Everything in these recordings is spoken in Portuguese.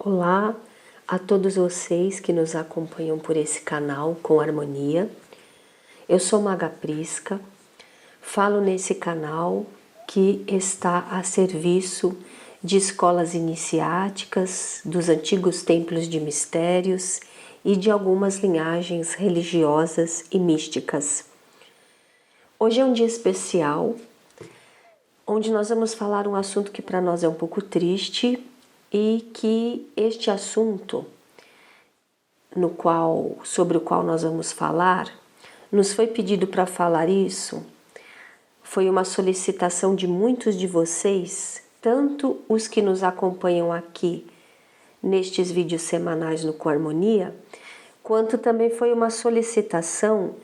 Olá a todos vocês que nos acompanham por esse canal com harmonia. Eu sou Maga Prisca, falo nesse canal que está a serviço de escolas iniciáticas, dos antigos templos de mistérios e de algumas linhagens religiosas e místicas. Hoje é um dia especial, onde nós vamos falar um assunto que para nós é um pouco triste e que este assunto sobre o qual nós vamos falar, nos foi pedido para falar isso, foi uma solicitação de muitos de vocês, tanto os que nos acompanham aqui nestes vídeos semanais no Com Harmonia, quanto também foi uma solicitação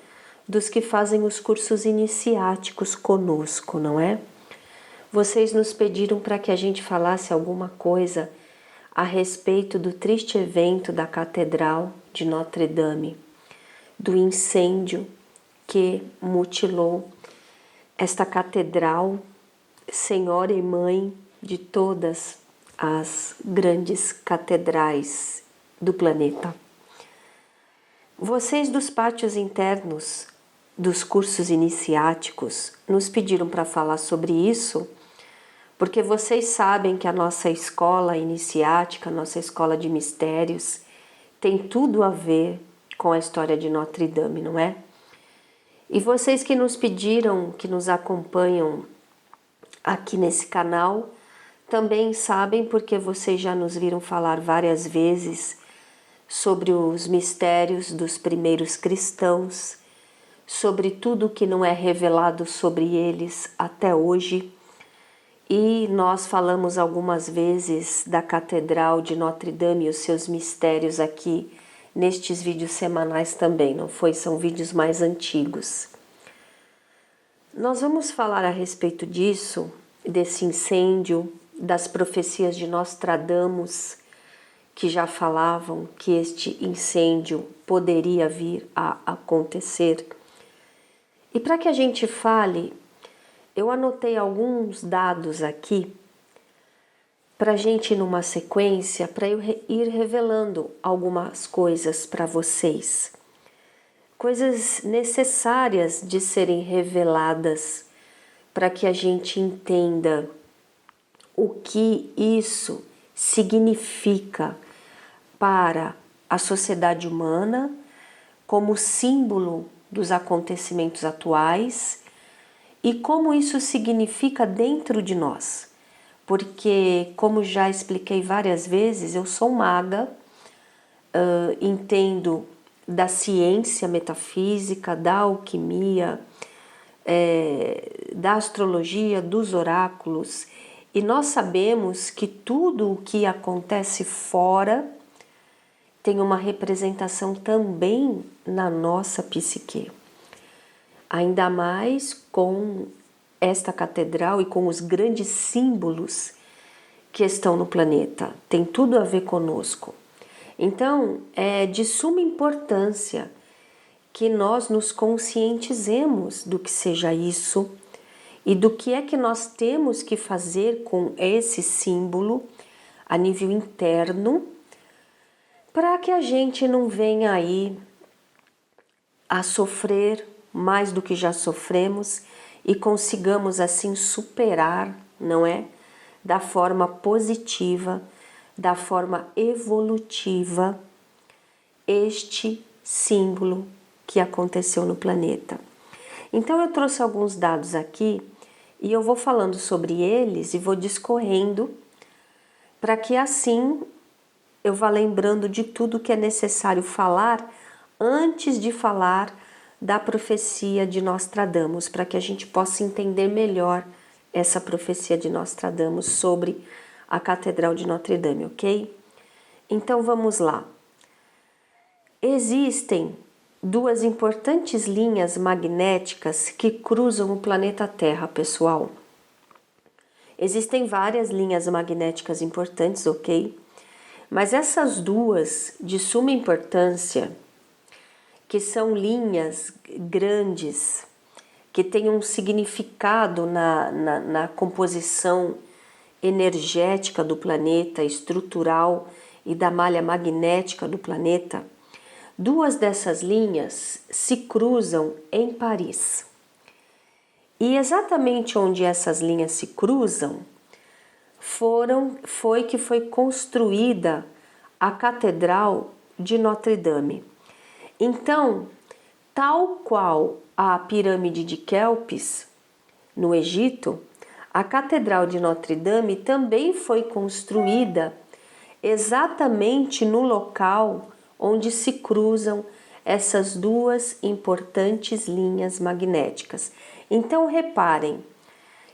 dos que fazem os cursos iniciáticos conosco, não é? Vocês nos pediram para que a gente falasse alguma coisa a respeito do triste evento da Catedral de Notre Dame, do incêndio que mutilou esta catedral, senhora e mãe de todas as grandes catedrais do planeta. Vocês dos pátios internos dos cursos iniciáticos nos pediram para falar sobre isso, porque vocês sabem que a nossa escola iniciática, a nossa escola de mistérios, tem tudo a ver com a história de Notre Dame, não é? E vocês que nos pediram, que nos acompanham aqui nesse canal, também sabem, porque vocês já nos viram falar várias vezes sobre os mistérios dos primeiros cristãos, sobre tudo que não é revelado sobre eles até hoje. E nós falamos algumas vezes da Catedral de Notre Dame e os seus mistérios aqui nestes vídeos semanais também, não foi? São vídeos mais antigos. Nós vamos falar a respeito disso, desse incêndio, das profecias de Nostradamus, que já falavam que este incêndio poderia vir a acontecer. E para que a gente fale, eu anotei alguns dados aqui para a gente ir numa sequência, para eu ir revelando algumas coisas para vocês. Coisas necessárias de serem reveladas para que a gente entenda o que isso significa para a sociedade humana como símbolo dos acontecimentos atuais e como isso significa dentro de nós. Porque, como já expliquei várias vezes, eu sou maga, entendo da ciência metafísica, da alquimia, da astrologia, dos oráculos, e nós sabemos que tudo o que acontece fora tem uma representação também na nossa psique. Ainda mais com esta catedral e com os grandes símbolos que estão no planeta. Tem tudo a ver conosco. Então, é de suma importância que nós nos conscientizemos do que seja isso e do que é que nós temos que fazer com esse símbolo a nível interno, para que a gente não venha aí a sofrer mais do que já sofremos e consigamos assim superar, não é? Da forma positiva, da forma evolutiva, este símbolo que aconteceu no planeta. Então eu trouxe alguns dados aqui e eu vou falando sobre eles e vou discorrendo para que assim eu vá lembrando de tudo que é necessário falar antes de falar da profecia de Nostradamus, para que a gente possa entender melhor essa profecia de Nostradamus sobre a Catedral de Notre Dame, ok? Então vamos lá. Existem duas importantes linhas magnéticas que cruzam o planeta Terra, pessoal. Existem várias linhas magnéticas importantes, ok? Mas essas duas de suma importância, que são linhas grandes, que têm um significado na composição energética do planeta, estrutural e da malha magnética do planeta, duas dessas linhas se cruzam em Paris. E exatamente onde essas linhas se cruzam foi que foi construída a Catedral de Notre Dame. Então, tal qual a pirâmide de Quéops, no Egito, a Catedral de Notre Dame também foi construída exatamente no local onde se cruzam essas duas importantes linhas magnéticas. Então, reparem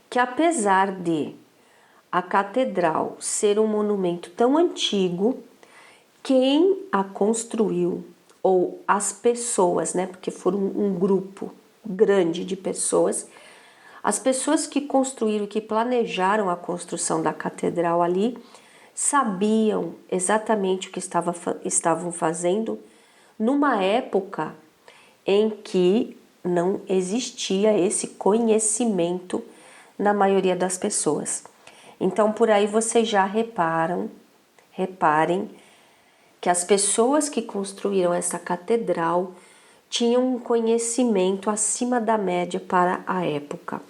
que apesar de a catedral ser um monumento tão antigo, quem a construiu, ou as pessoas, né, porque foram um grupo grande de pessoas, as pessoas que construíram, que planejaram a construção da catedral ali, sabiam exatamente o que estavam fazendo numa época em que não existia esse conhecimento na maioria das pessoas. Então, por aí vocês já reparem que as pessoas que construíram essa catedral tinham um conhecimento acima da média para a época.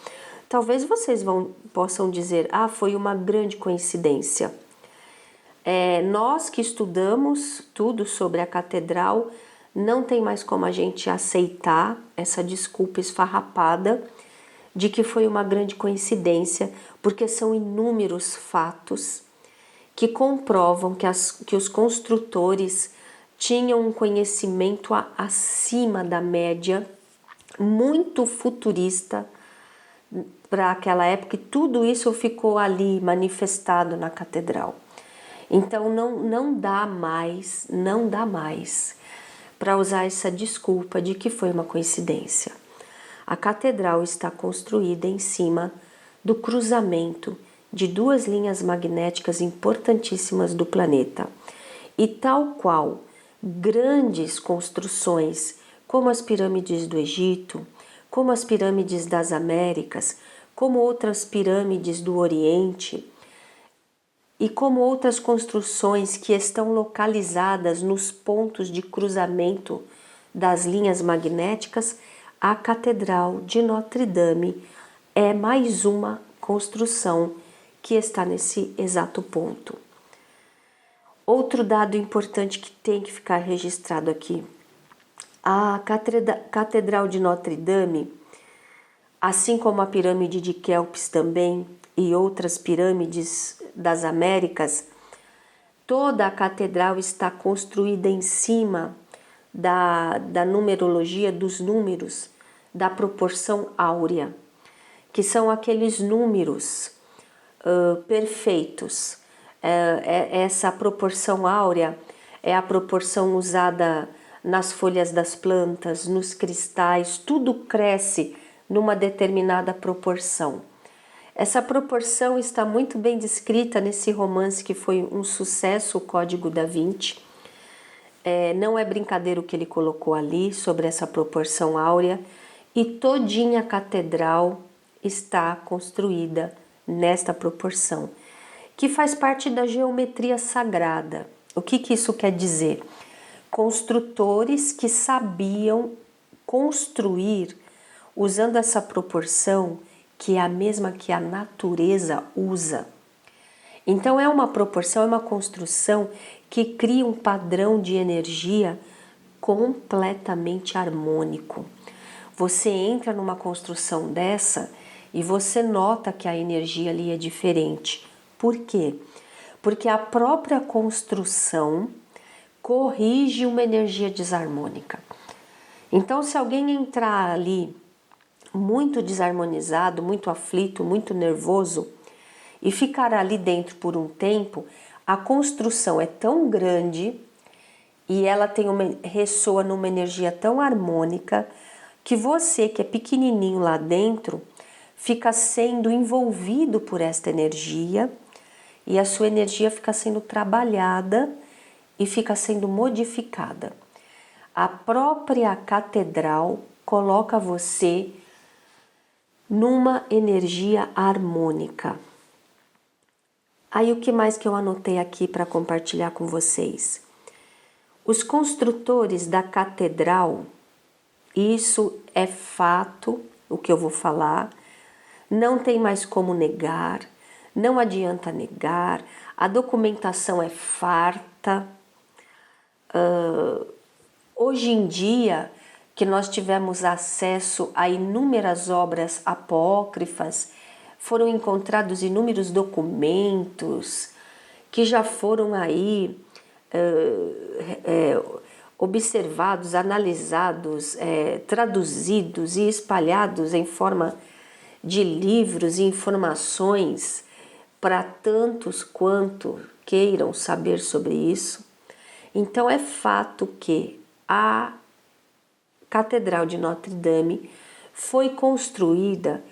Talvez vocês possam dizer, foi uma grande coincidência. Nós que estudamos tudo sobre a catedral, não tem mais como a gente aceitar essa desculpa esfarrapada de que foi uma grande coincidência, porque são inúmeros fatos que comprovam que os construtores tinham um conhecimento acima da média, muito futurista para aquela época, e tudo isso ficou ali manifestado na catedral. Então não dá mais para usar essa desculpa de que foi uma coincidência. A catedral está construída em cima do cruzamento de duas linhas magnéticas importantíssimas do planeta. E tal qual grandes construções, como as pirâmides do Egito, como as pirâmides das Américas, como outras pirâmides do Oriente, e como outras construções que estão localizadas nos pontos de cruzamento das linhas magnéticas, a Catedral de Notre Dame é mais uma construção que está nesse exato ponto. Outro dado importante que tem que ficar registrado aqui: a Catedral de Notre Dame, assim como a pirâmide de Quéops também e outras pirâmides das Américas, toda a catedral está construída em cima da numerologia, dos números, da proporção áurea, que são aqueles números perfeitos. Essa proporção áurea é a proporção usada nas folhas das plantas, nos cristais, tudo cresce numa determinada proporção. Essa proporção está muito bem descrita nesse romance que foi um sucesso, O Código da Vinci. Não é brincadeira o que ele colocou ali sobre essa proporção áurea, e todinha a catedral está construída nesta proporção, que faz parte da geometria sagrada. O que isso quer dizer? Construtores que sabiam construir usando essa proporção, que é a mesma que a natureza usa. Então é uma proporção, é uma construção que cria um padrão de energia completamente harmônico. Você entra numa construção dessa e você nota que a energia ali é diferente. Por quê? Porque a própria construção corrige uma energia desarmônica. Então, se alguém entrar ali muito desarmonizado, muito aflito, muito nervoso e ficar ali dentro por um tempo, a construção é tão grande e ela ressoa numa energia tão harmônica que você, que é pequenininho lá dentro, fica sendo envolvido por esta energia, e a sua energia fica sendo trabalhada e fica sendo modificada. A própria catedral coloca você numa energia harmônica. Aí o que mais que eu anotei aqui para compartilhar com vocês? Os construtores da catedral, isso é fato, o que eu vou falar, não tem mais como negar, não adianta negar, a documentação é farta. Hoje em dia, que nós tivemos acesso a inúmeras obras apócrifas, foram encontrados inúmeros documentos que já foram aí observados, analisados, traduzidos e espalhados em forma de livros e informações para tantos quanto queiram saber sobre isso. Então é fato que a Catedral de Notre Dame foi construída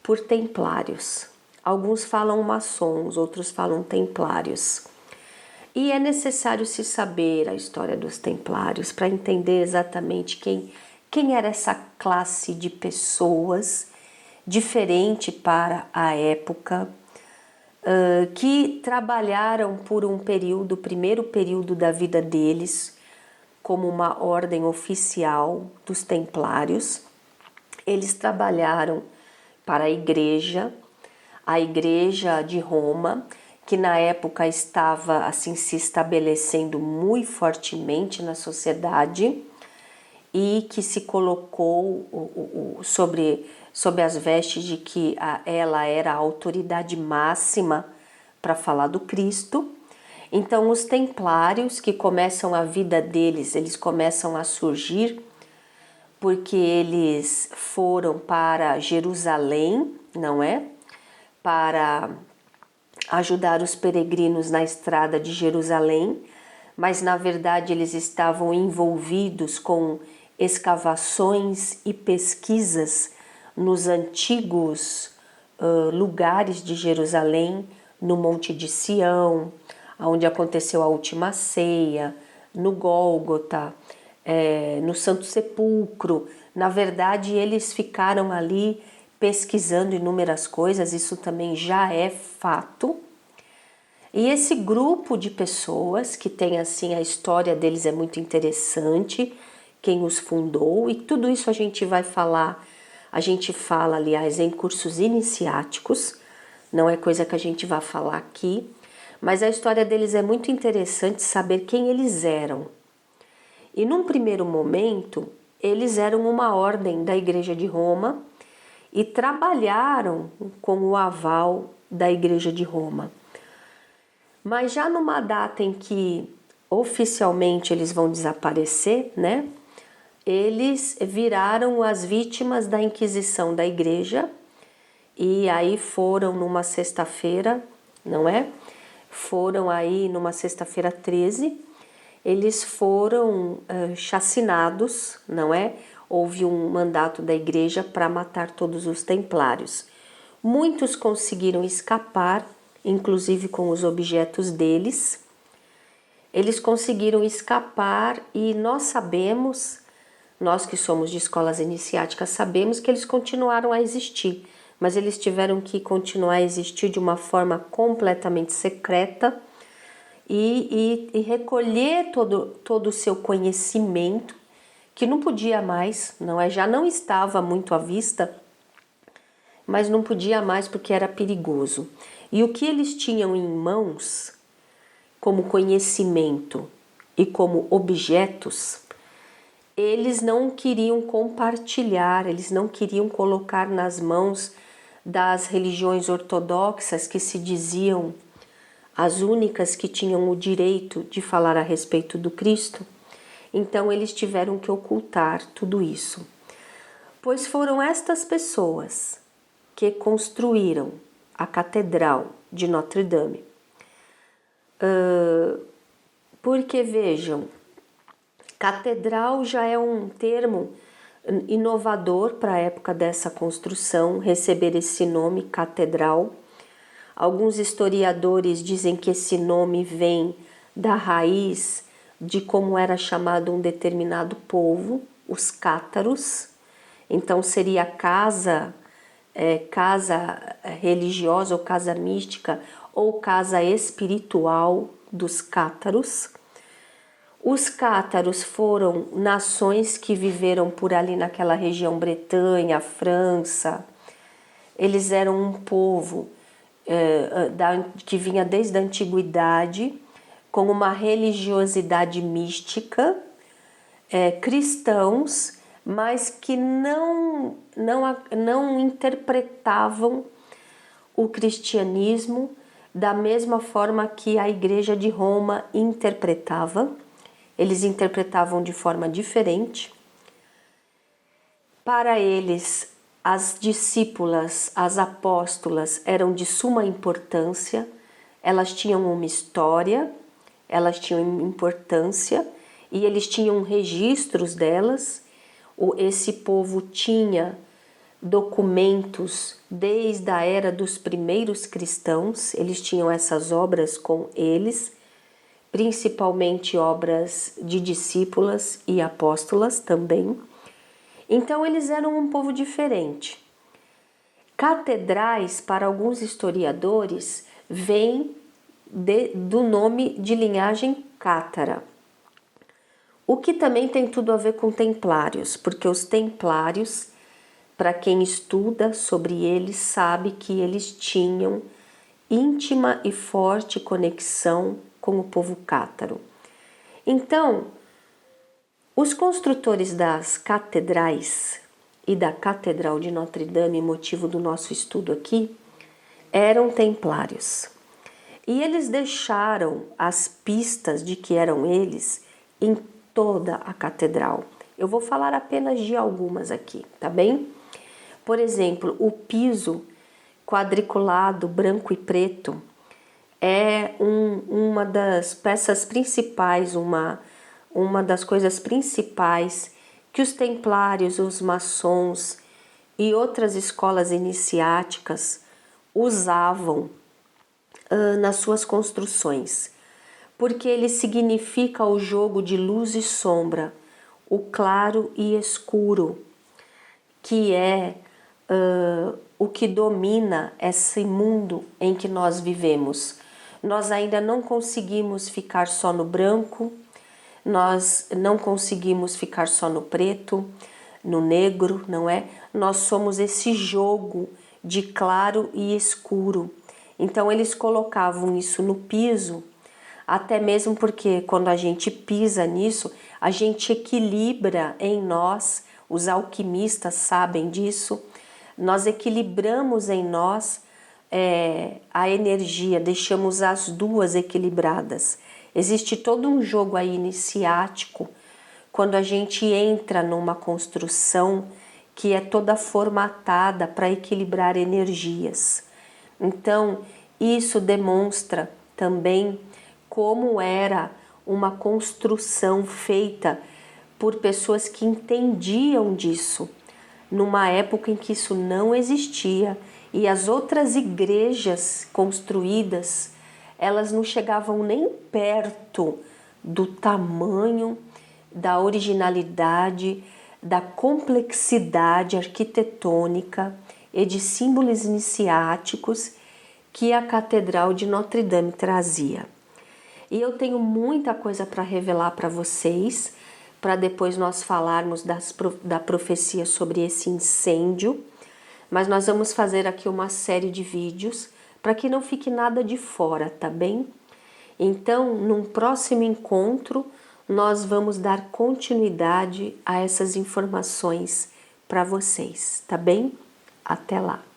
por templários. Alguns falam maçons, outros falam templários. E é necessário se saber a história dos templários para entender exatamente quem era essa classe de pessoas diferente para a época, que trabalharam por um período, o primeiro período da vida deles, como uma ordem oficial dos templários. Eles trabalharam para a igreja de Roma, que na época estava assim se estabelecendo muito fortemente na sociedade e que se colocou sobre as vestes de que ela era a autoridade máxima para falar do Cristo. Então os templários, que começam a vida deles, eles começam a surgir porque eles foram para Jerusalém, não é? Para ajudar os peregrinos na estrada de Jerusalém, mas na verdade eles estavam envolvidos com escavações e pesquisas nos antigos lugares de Jerusalém, no Monte de Sião, onde aconteceu a última ceia, no Gólgota, no Santo Sepulcro. Na verdade, eles ficaram ali pesquisando inúmeras coisas, isso também já é fato. E esse grupo de pessoas, que tem assim, a história deles é muito interessante, quem os fundou, e tudo isso a gente vai falar, a gente fala, aliás, em cursos iniciáticos, não é coisa que a gente vai falar aqui, mas a história deles é muito interessante saber quem eles eram. E num primeiro momento, eles eram uma ordem da Igreja de Roma e trabalharam com o aval da Igreja de Roma. Mas já numa data em que oficialmente eles vão desaparecer, né? Eles viraram as vítimas da Inquisição da Igreja e aí foram numa sexta-feira, não é? Foram aí numa sexta-feira 13, eles foram chacinados, não é? Houve um mandato da igreja para matar todos os templários. Muitos conseguiram escapar, inclusive com os objetos deles. Eles conseguiram escapar e nós sabemos, nós que somos de escolas iniciáticas, sabemos que eles continuaram a existir, mas eles tiveram que continuar a existir de uma forma completamente secreta e recolher todo o seu conhecimento, que não podia mais, não é? Já não estava muito à vista, mas não podia mais porque era perigoso. E o que eles tinham em mãos, como conhecimento e como objetos, eles não queriam compartilhar, eles não queriam colocar nas mãos das religiões ortodoxas, que se diziam as únicas que tinham o direito de falar a respeito do Cristo. Então eles tiveram que ocultar tudo isso, pois foram estas pessoas que construíram a Catedral de Notre Dame. Porque vejam, catedral já é um termo inovador para a época dessa construção, receber esse nome, catedral. Alguns historiadores dizem que esse nome vem da raiz de como era chamado um determinado povo, os cátaros. Então seria casa casa religiosa ou casa mística ou casa espiritual dos cátaros. Os cátaros foram nações que viveram por ali naquela região, Bretanha, França. Eles eram um povo que vinha desde a antiguidade, com uma religiosidade mística, cristãos, mas que não interpretavam o cristianismo da mesma forma que a Igreja de Roma interpretava. Eles interpretavam de forma diferente. Para eles, as discípulas, as apóstolas, eram de suma importância, elas tinham uma história, elas tinham importância e eles tinham registros delas. Esse povo tinha documentos desde a era dos primeiros cristãos, eles tinham essas obras com eles, principalmente obras de discípulas e apóstolas também. Então eles eram um povo diferente. Catedrais, para alguns historiadores, vem do nome de linhagem cátara, o que também tem tudo a ver com templários, porque os templários, para quem estuda sobre eles, sabe que eles tinham íntima e forte conexão com o povo cátaro. Então, os construtores das catedrais e da Catedral de Notre Dame, motivo do nosso estudo aqui, eram templários. E eles deixaram as pistas de que eram eles em toda a catedral. Eu vou falar apenas de algumas aqui, tá bem? Por exemplo, o piso quadriculado branco e preto é uma das peças principais, uma das coisas principais que os templários, os maçons e outras escolas iniciáticas usavam nas suas construções, porque ele significa o jogo de luz e sombra, o claro e escuro, que é o que domina esse mundo em que nós vivemos. Nós ainda não conseguimos ficar só no branco, nós não conseguimos ficar só no preto, no negro, não é? Nós somos esse jogo de claro e escuro. Então eles colocavam isso no piso, até mesmo porque quando a gente pisa nisso, a gente equilibra em nós, os alquimistas sabem disso, nós equilibramos em nós a energia, deixamos as duas equilibradas. Existe todo um jogo aí iniciático, quando a gente entra numa construção que é toda formatada para equilibrar energias. Então, isso demonstra também como era uma construção feita por pessoas que entendiam disso, numa época em que isso não existia e as outras igrejas construídas, elas não chegavam nem perto do tamanho, da originalidade, da complexidade arquitetônica e de símbolos iniciáticos que a Catedral de Notre Dame trazia. E eu tenho muita coisa para revelar para vocês, para depois nós falarmos da profecia sobre esse incêndio, mas nós vamos fazer aqui uma série de vídeos para que não fique nada de fora, tá bem? Então, num próximo encontro, nós vamos dar continuidade a essas informações para vocês, tá bem? Até lá!